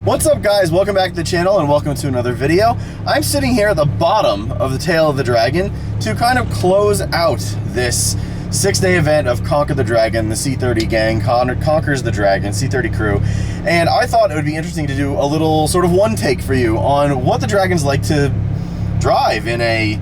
What's up guys, welcome back to the channel and welcome to another video. I'm sitting here at the bottom of the tail of the Dragon to kind of close out this 6-day event of Conquer the Dragon. The C30 gang conquers the Dragon, C30 crew. And I thought it would be interesting to do a little sort of one take for you on what the Dragon's like to drive in a,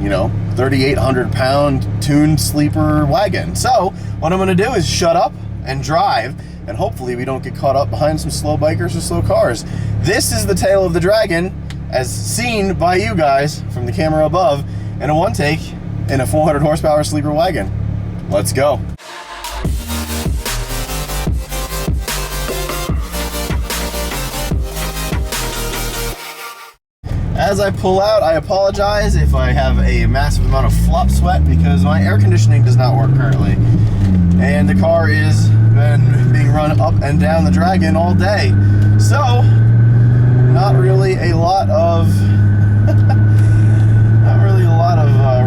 3,800 pound tuned sleeper wagon. So what I'm gonna do is shut up and drive, and hopefully we don't get caught up behind some slow bikers or slow cars. This is the tail of the Dragon as seen by you guys from the camera above in a one take in a 400 horsepower sleeper wagon. Let's go. As I pull out, I apologize if I have a massive amount of flop sweat because my air conditioning does not work currently. And the car is being run up and down the Dragon all day. So, not really a lot of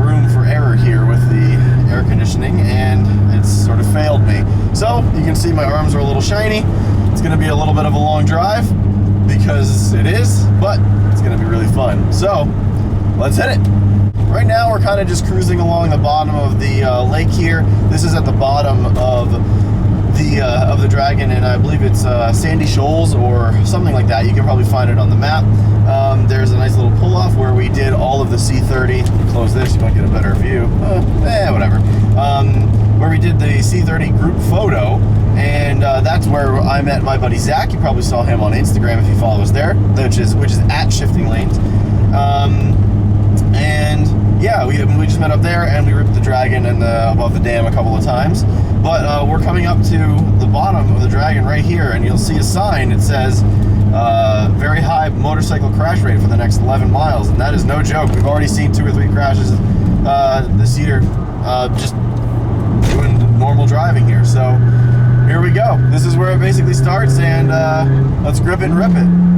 room for error here with the air conditioning, and it's sort of failed me. So, you can see my arms are a little shiny. It's gonna be a little bit of a long drive because it is, but it's gonna be really fun. So, let's hit it. Right now we're kind of just cruising along the bottom of the lake here. This is at the bottom of the Dragon, and I believe it's Sandy Shoals or something like that. You can probably find it on the map. There's a nice little pull-off where we did all of the C30. Close this, you might get a better view. Whatever. Where we did the C30 group photo, and that's where I met my buddy Zach. You probably saw him on Instagram if you follow us there, which is at Shifting Lanes. And yeah, we just met up there and we ripped the Dragon and above the dam a couple of times. But we're coming up to the bottom of the Dragon right here, and you'll see a sign. It says very high motorcycle crash rate for the next 11 miles, and that is no joke. We've already seen 2 or 3 crashes this year just doing normal driving here. So here we go. This is where it basically starts, and let's grip it and rip it.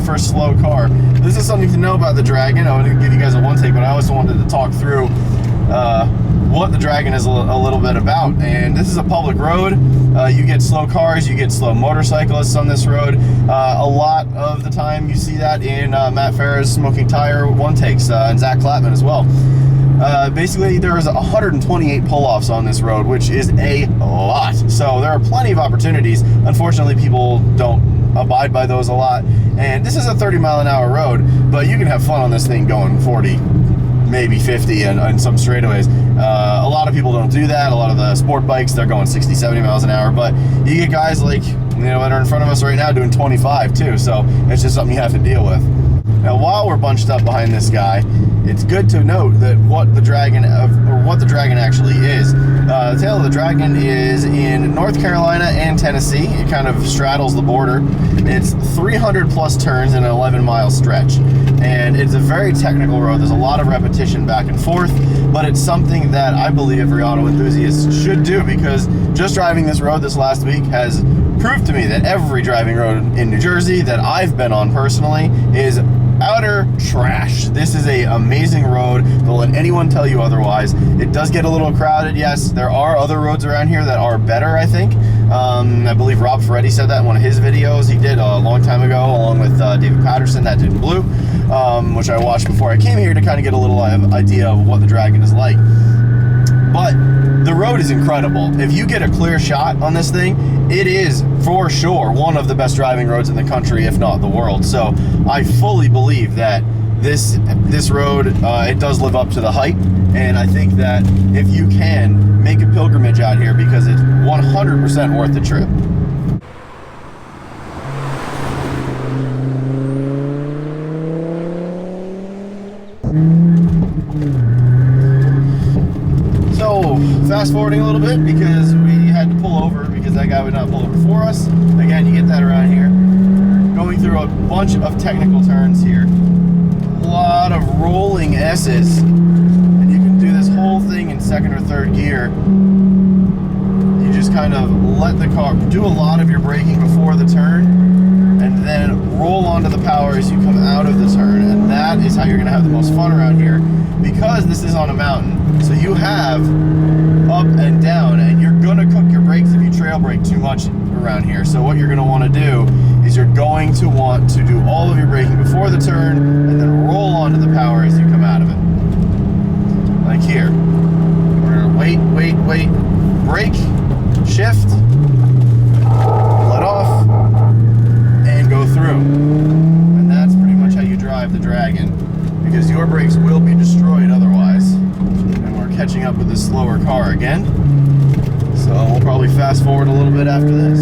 First slow car. This is something to know about the Dragon. I want to give you guys a one take, but I also wanted to talk through what the Dragon is a little bit about. And this is a public road. You get slow cars, you get slow motorcyclists on this road. A lot of the time you see that in Matt Farah's Smoking Tire one takes, and Zach Clapman as well. Basically, there is 128 pull-offs on this road, which is a lot. So there are plenty of opportunities. Unfortunately, people don't abide by those a lot. And this is a 30-mile-an-hour road, but you can have fun on this thing going 40, maybe 50 and some straightaways. A lot of people don't do that. A lot of the sport bikes, they're going 60, 70 miles an hour, but you get guys like, that are in front of us right now doing 25 too, so it's just something you have to deal with. Now, while we're bunched up behind this guy, it's good to note that what the Dragon actually is. The tail of the Dragon is in North Carolina and Tennessee. It kind of straddles the border. It's 300 plus turns in an 11-mile stretch, and it's a very technical road. There's a lot of repetition back and forth, but it's something that I believe every auto enthusiast should do, because just driving this road this last week has proved to me that every driving road in New Jersey that I've been on personally is utter trash. This is an amazing road. Don't let anyone tell you otherwise. It does get a little crowded, yes. There are other roads around here that are better, I think. I believe Rob Ferretti said that in one of his videos he did a long time ago, along with David Patterson, that dude in blue, which I watched before I came here to kind of get a little idea of what the Dragon is like. But the road is incredible. If you get a clear shot on this thing, it is for sure one of the best driving roads in the country, if not the world. So I fully believe that this road, it does live up to the hype, and I think that if you can, make a pilgrimage out here, because it's 100% worth the trip. So, fast forwarding a little bit, because we had to pull over because that guy would not pull over for us. Again, you get that around here. Going through a bunch of technical turns here. A lot of rolling S's, and you can do this whole thing in second or third gear. You just kind of let the car do a lot of your braking before the turn, and then roll onto the power as you come out of the turn, and that is how you're going to have the most fun around here, because this is on a mountain. So you have up and down, and you're going to cook your brakes if you trail brake too much around here. So what you're going to want to do is you're going to want to do all of your braking before the turn, and then roll onto the power as you come out of it. Like here. We're going to wait, brake, shift, let off, and go through. And that's pretty much how you drive the Dragon, because your brakes will be destroyed otherwise. And we're catching up with this slower car again. So we'll probably fast forward a little bit after this.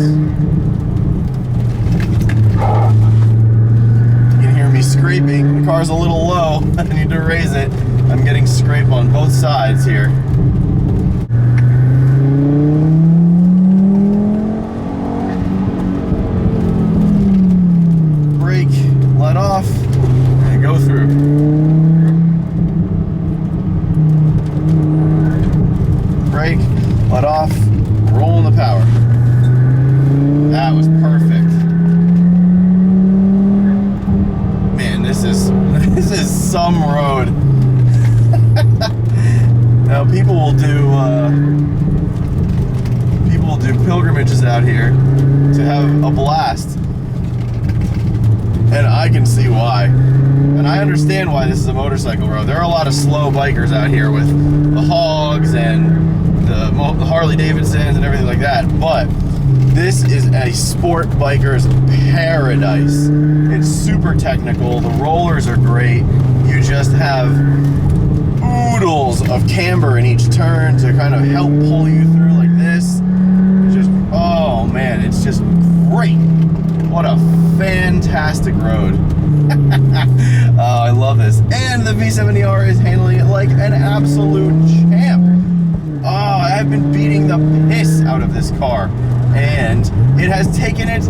You can hear me scraping. The car's a little low. I need to raise it. I'm getting scrape on both sides here. Brake, let off, and go through. Brake, let off, roll in the power. That was perfect. Man, this is some road. Now people will do pilgrimages out here to have a blast, and I can see why. And I understand why this is a motorcycle road. There are a lot of slow bikers out here with the hogs and the Harley Davidsons and everything like that, but this is a sport biker's paradise. It's super technical. The rollers are great. You just have oodles of camber in each turn to kind of help pull you through like this. It's just, oh man, it's just great. What a fantastic road. Oh, I love this. And the V70R is handling it like an absolute champ. Oh, I've been beating the piss out of this car, and it has taken it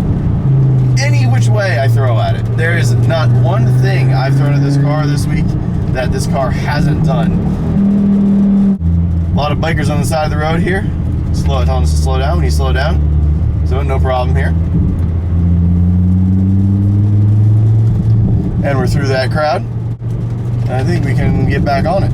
any which way I throw at it. There is not one thing I've thrown at this car this week that this car hasn't done. A lot of bikers on the side of the road here. Telling us to slow down when you slow down. So no problem here. And we're through that crowd. And I think we can get back on it.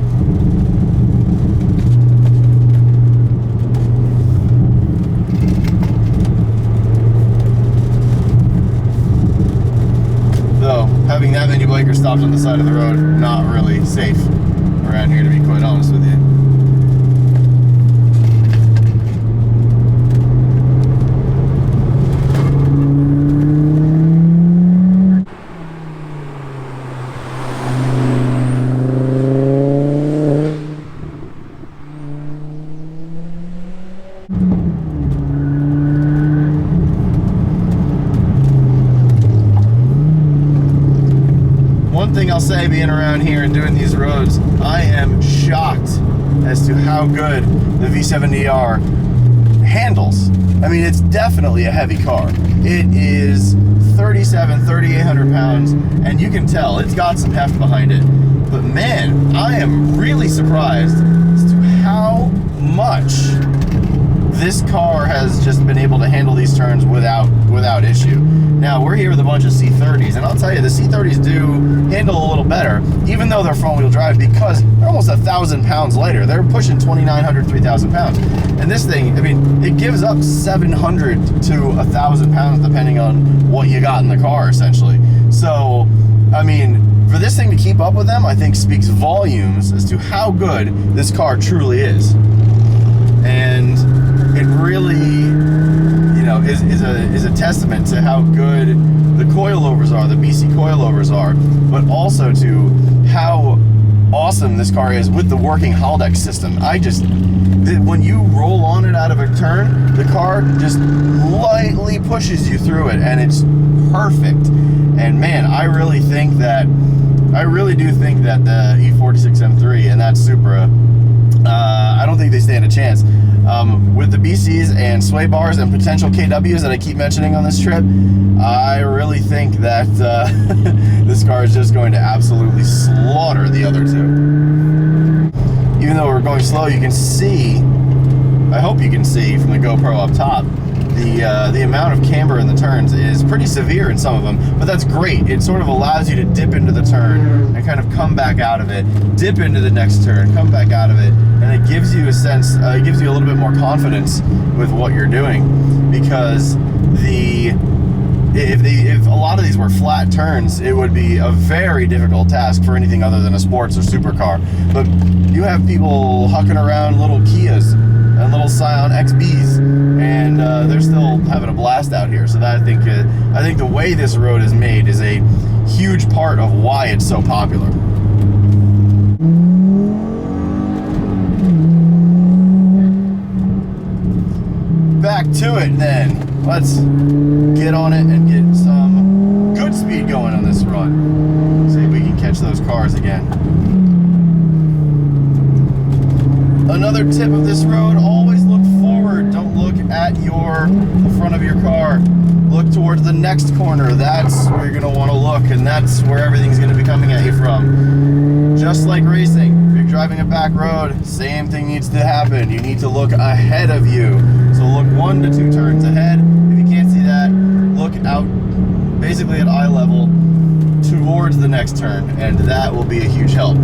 Though, having that many bikers stopped on the side of the road, not really safe around here, to be quite honest with you. One thing I'll say, being around here and doing these roads, I am shocked as to how good the V70R handles. I mean, it's definitely a heavy car. It is 3,800 pounds, and you can tell it's got some heft behind it. But man, I am really surprised as to how much this car has just been able to handle these turns without issue. Now, we're here with a bunch of C30s, and I'll tell you, the C30s do handle a little better, even though they're front-wheel drive, because they're almost 1,000 pounds lighter. They're pushing 2,900, 3,000 pounds. And this thing, I mean, it gives up 700 to 1,000 pounds, depending on what you got in the car, essentially. So, I mean, for this thing to keep up with them, I think speaks volumes as to how good this car truly is. And it really, you know, is a testament to how good the coilovers are, the BC coilovers are, but also to how awesome this car is with the working Haldex system. When you roll on it out of a turn, the car just lightly pushes you through it, and it's perfect. And man, I really do think that the E46 M3 and that Supra, I don't think they stand a chance. With the BCs and sway bars and potential KWs that I keep mentioning on this trip, I really think that this car is just going to absolutely slaughter the other two. Even though we're going slow, you can see, I hope you can see from the GoPro up top, the amount of camber in the turns is pretty severe in some of them, but that's great. It sort of allows you to dip into the turn and kind of come back out of it, dip into the next turn, come back out of it, and it gives you a sense, it gives you a little bit more confidence with what you're doing, because if a lot of these were flat turns, it would be a very difficult task for anything other than a sports or supercar. But you have people hucking around little Kias and little Scion XBs, and they're still having a blast out here. So that I think the way this road is made is a huge part of why it's so popular. Back to it then. Let's get on it and get some good speed going on this run. See if we can catch those cars again. Another tip of this road, always look forward. Don't look at the front of your car. Look towards the next corner. That's where you're going to want to look, and that's where everything's going to be coming at you from. Just like racing, if you're driving a back road, same thing needs to happen. You need to look ahead of you. So look 1 to 2 turns ahead. If you can't see that, look out basically at eye level towards the next turn, and that will be a huge help.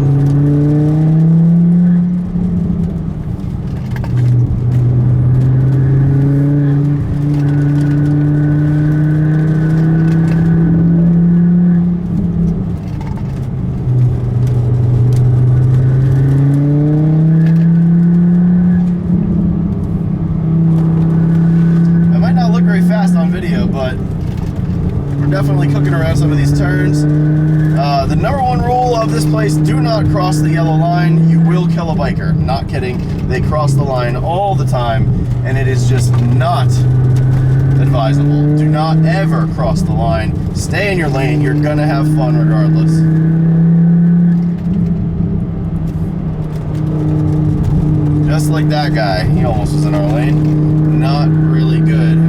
Definitely cooking around some of these turns. The number one rule of this place, do not cross the yellow line. You will kill a biker. Not kidding. They cross the line all the time, and it is just not advisable. Do not ever cross the line. Stay in your lane. You're gonna have fun regardless. Just like that guy. He almost was in our lane. Not really good.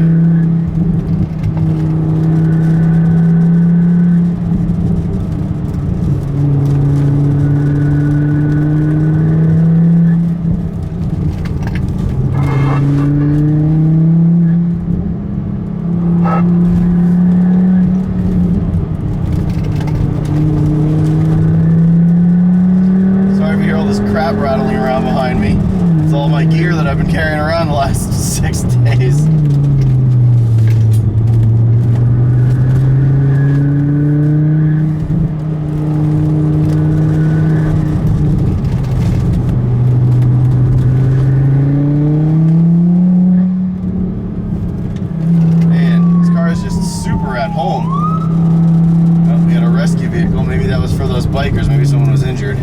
Rattling around behind me. It's all my gear that I've been carrying around the last 6 days. Man, this car is just super at home. Oh, we had a rescue vehicle. Maybe that was for those bikers. Maybe someone was injured.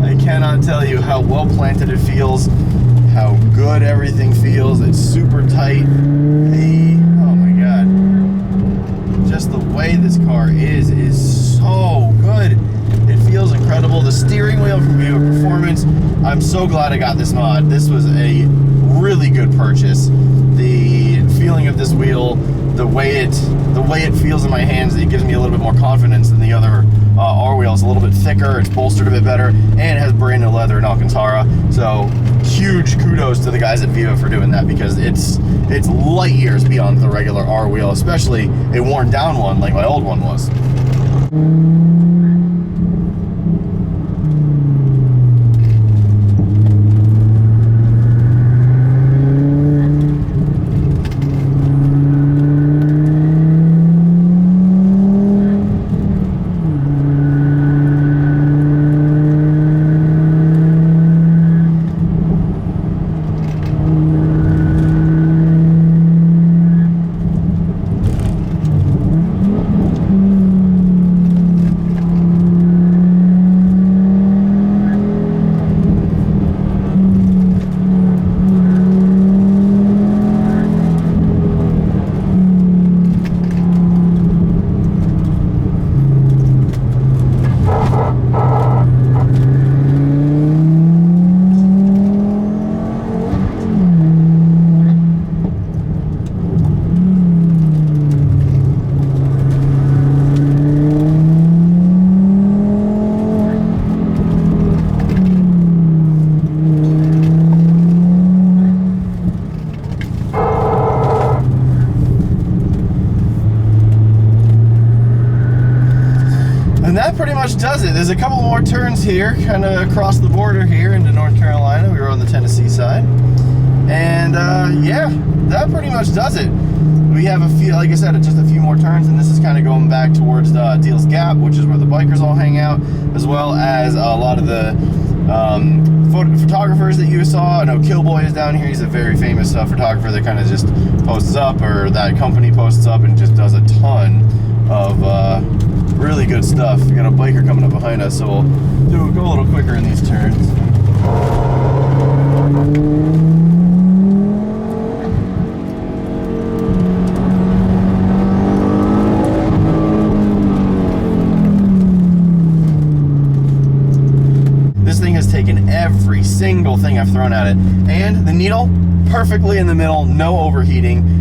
I cannot tell you how well planted it feels, how good everything feels. It's super tight. Oh my god, just the way this car is so good. It feels incredible. The steering wheel from Viva Performance, I'm so glad I got this mod. This was a really good purchase. The feeling of this wheel, the way it feels in my hands, it gives me a little bit more confidence than the other R wheel. It's a little bit thicker, it's bolstered a bit better, and it has brand new leather in Alcantara. So huge kudos to the guys at Viva for doing that, because it's light years beyond the regular R wheel, especially a worn down one like my old one was. pretty much does it. There's a couple more turns here, kind of across the border here into North Carolina. We were on the Tennessee side. And yeah, that pretty much does it. We have a few, like I said, just a few more turns, and this is kind of going back towards Deals Gap, which is where the bikers all hang out, as well as a lot of the photographers that you saw. I know Killboy is down here. He's a very famous photographer that kind of just posts up, or that company posts up and just does a ton of really good stuff. We got a biker coming up behind us, so we'll go a little quicker in these turns. This thing has taken every single thing I've thrown at it, and the needle perfectly in the middle, no overheating.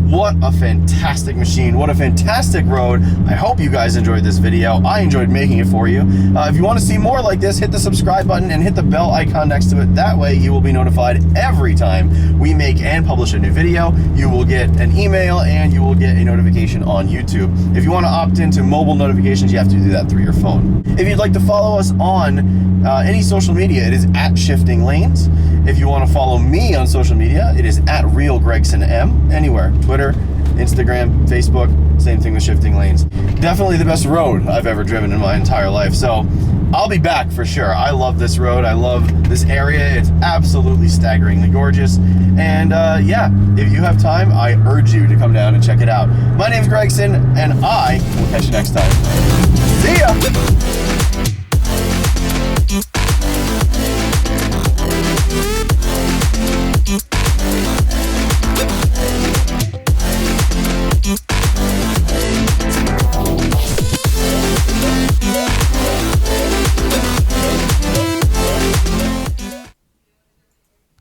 What a fantastic machine. What a fantastic road. I hope you guys enjoyed this video. I enjoyed making it for you. If you want to see more like this, hit the subscribe button and hit the bell icon next to it. That way you will be notified every time we make and publish a new video. You will get an email and you will get a notification on YouTube. If you want to opt into mobile notifications, you have to do that through your phone. If you'd like to follow us on any social media, it is at Shifting Lanes. If you want to follow me on social media, it is at Real Gregson M. Anywhere, Twitter, Instagram, Facebook, same thing with Shifting Lanes. Definitely the best road I've ever driven in my entire life. So I'll be back for sure. I love this road. I love this area. It's absolutely staggeringly gorgeous. And yeah, if you have time, I urge you to come down and check it out. My name's Gregson, and I will catch you next time. See ya!